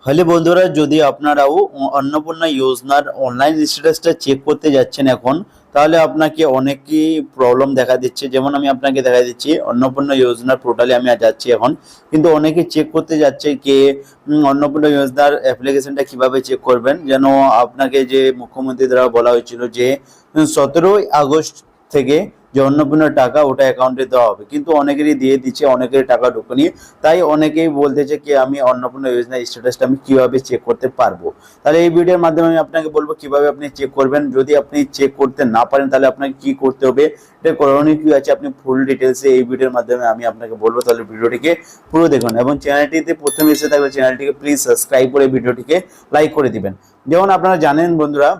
হলে বন্ধুরা, যদি আপনারাও অন্নপূর্ণা যোজনার অনলাইন স্ট্যাটাসটা চেক করতে যাচ্ছেন এখন, তাহলে আপনাকে অনেকই প্রবলেম দেখা দিচ্ছে। যেমন আমি আপনাকে দেখা দিচ্ছি, অন্নপূর্ণা যোজনার পোর্টালে আমি যাচ্ছি এখন, কিন্তু অনেকে চেক করতে যাচ্ছে কে অন্নপূর্ণা যোজনার অ্যাপ্লিকেশনটা কিভাবে চেক করবেন। যেন আপনাকে যে মুখ্যমন্ত্রী দ্বারা বলা হয়েছিল যে 17ই আগস্ট থেকে যে অন্নপূর্ণার টাকা ওটা অ্যাকাউন্টে দেওয়া হবে, কিন্তু অনেকেরই দিয়ে দিচ্ছে, অনেকের টাকা ঢুকেনি। তাই অনেকেই বলতেছে কি আমি অন্নপূর্ণা যোজনার স্ট্যাটাসটা আমি কিভাবে চেক করতে পারবো। তাহলে এই ভিডিওর মাধ্যমে আমি আপনাকে বলবো কিভাবে আপনি চেক করবেন। যদি আপনি চেক করতে না পারেন তাহলে আপনাকে কি করতে হবে, এটা করণীয় কি আছে, আপনি ফুল ডিটেলসে এই ভিডিওর মাধ্যমে আমি আপনাকে বলবো। তাহলে ভিডিওটিকে পুরো দেখুন এবং চ্যানেলটিতে প্রথমে এসে থাকলে চ্যানেলটিকে প্লিজ সাবস্ক্রাইব করে ভিডিওটিকে লাইক করে দিবেন। যেমন আপনারা জানেন বন্ধুরা,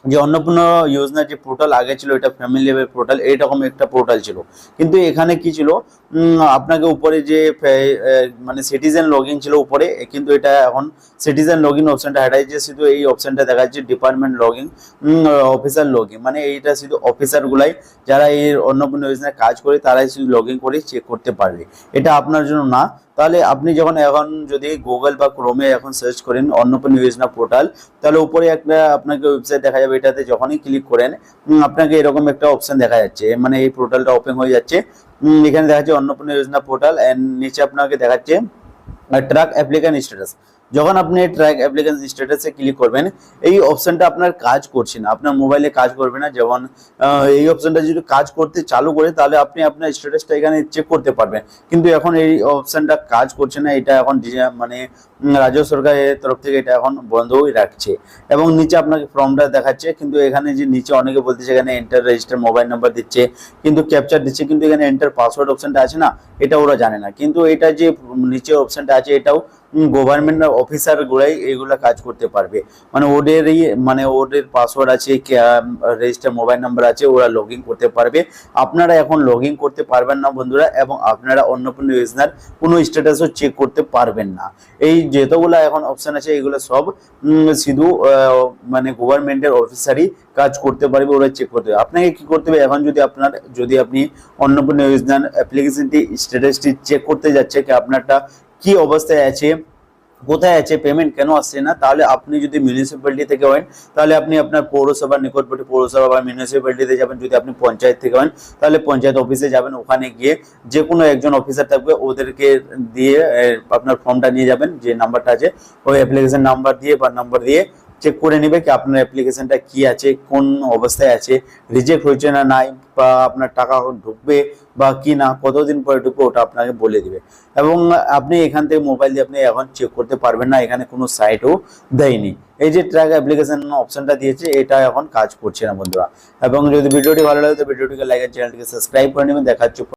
যে অন্নপূর্ণা যোজনার যে পোর্টাল আগে ছিল, এটা ফ্যামিলি লেভেল পোর্টাল, এইরকম একটা পোর্টাল ছিল। কিন্তু এখানে কি ছিল, আপনাকে উপরে যে মানে সিটিজেন লগ ইন ছিল উপরে, কিন্তু এটা এখন সিটিজেন লগ ইন অপশনটা হাটাইছে, শুধু এই অপশনটা দেখা যাচ্ছে department log in, officer log in. মানে এইটা শুধু অফিসার গুলাই, যারা এই অন্নপূর্ণা যোজনায় কাজ করে তারাই শুধু লগ ইন করে চেক করতে পারবে। এটা আপনার জন্য না। তাহলে আপনি যখন এখন যদি গুগল বা ক্রোমে এখন সার্চ করেন অন্নপূর্ণা যোজনা পোর্টাল, তাহলে উপরে একটা আপনাকে ওয়েবসাইট দেখা যাবে। এটাতে যখনই ক্লিক করেন আপনাকে এরকম একটা অপশন দেখা যাচ্ছে, মানে এই পোর্টালটা ওপেন হয়ে যাচ্ছে। এখানে দেখা যাচ্ছে অন্নপূর্ণা যোজনা পোর্টাল, এন্ড নিচে আপনাকে দেখাচ্ছে ট্র্যাক অ্যাপ্লিকেশন স্ট্যাটাস। যখন আপনি ট্র্যাক অ্যাপ্লিকেশন স্ট্যাটাসে ক্লিক করবেন, এই অপশনটা আপনার কাজ করছে না, আপনার মোবাইলে কাজ করবে না। যেমন এই অপশনটা যদি কাজ করতে চালু করে তাহলে আপনি আপনার স্ট্যাটাসটা এখানে চেক করতে পারবেন, কিন্তু এখন এই অপশনটা কাজ করছে না। এটা এখন মানে রাজ্য সরকারের তরফ থেকে এটা এখন বন্ধই রাখছে। এবং নিচে আপনাকে ফর্মটা দেখাচ্ছে, কিন্তু এখানে যে নিচে অনেকে বলতেছে এখানে এন্টার রেজিস্টার মোবাইল নাম্বার দিচ্ছে, কিন্তু ক্যাপচার দিচ্ছে, কিন্তু এখানে এন্টার পাসওয়ার্ড অপশনটা আছে না, এটা ওরা জানে না। কিন্তু এটা যে নিচে অপশনটা আছে, এটাও গভর্নমেন্ট অফিসার গুলাই এগুলা কাজ করতে পারবে। মানে ওদেরই, মানে ওদের পাসওয়ার্ড আছে, রেজিস্টার মোবাইল নাম্বার আছে, ওরা লগ ইন করতে পারবে। আপনারা এখন লগ ইন করতে পারবেন না বন্ধুরা, এবং আপনারা অন্নপূর্ণা যোজনার কোনো স্ট্যাটাসও চেক করতে পারবেন না। এই যতগুলা এখন অপশন আছে এগুলো সব শুধু মানে গভর্নমেন্টের অফিসারই কাজ করতে পারবে, ওরা চেক করতে হবে। আপনাকে কি করতে হবে এখন, যদি আপনি অন্নপূর্ণা যোজনার অ্যাপ্লিকেশনটি স্ট্যাটাসটি চেক করতে যাচ্ছে কি আপনারটা কি অবস্থায় আছে, কোথায় আছে, পেমেন্ট কেন আসছে না, তাহলে আপনি যদি মিউনিসিপ্যালিটি থেকে হন তাহলে আপনি আপনার পৌরসভার নিকটবর্তী পৌরসভা বা মিউনিসিপ্যালিটিতে যাবেন। যদি আপনি পঞ্চায়েত থেকে হন তাহলে পঞ্চায়েত অফিসে যাবেন, ওখানে গিয়ে যে কোনো একজন অফিসার থাকবে, ওদেরকে দিয়ে আপনার ফর্মটা নিয়ে যাবেন, যে নাম্বারটা আছে ওই অ্যাপ্লিকেশন নাম্বার দিয়ে বা নাম্বার দিয়ে চেক করে নেবে কি আপনার অ্যাপ্লিকেশনটা কি আছে, কোন অবস্থায় আছে, রিজেক্ট হয়েছে না নাই, বা আপনার টাকা ঢুকবে বা কি না, কতদিন পরে ঢুকবে, ওটা আপনাকে বলে দিবে। এবং আপনি এখান থেকে মোবাইল দিয়ে আপনি এখন চেক করতে পারবেন না, এখানে কোনো সাইটও দেয়নি। এই যে ট্র্যাক অ্যাপ্লিকেশন অপশনটা দিয়েছে, এটা এখন কাজ করছে না বন্ধুরা। এবং যদি ভিডিওটি ভালো লাগে তো ভিডিওটিকে লাইক আর চ্যানেলটিকে সাবস্ক্রাইব করে নেবেন। দেখা হচ্ছে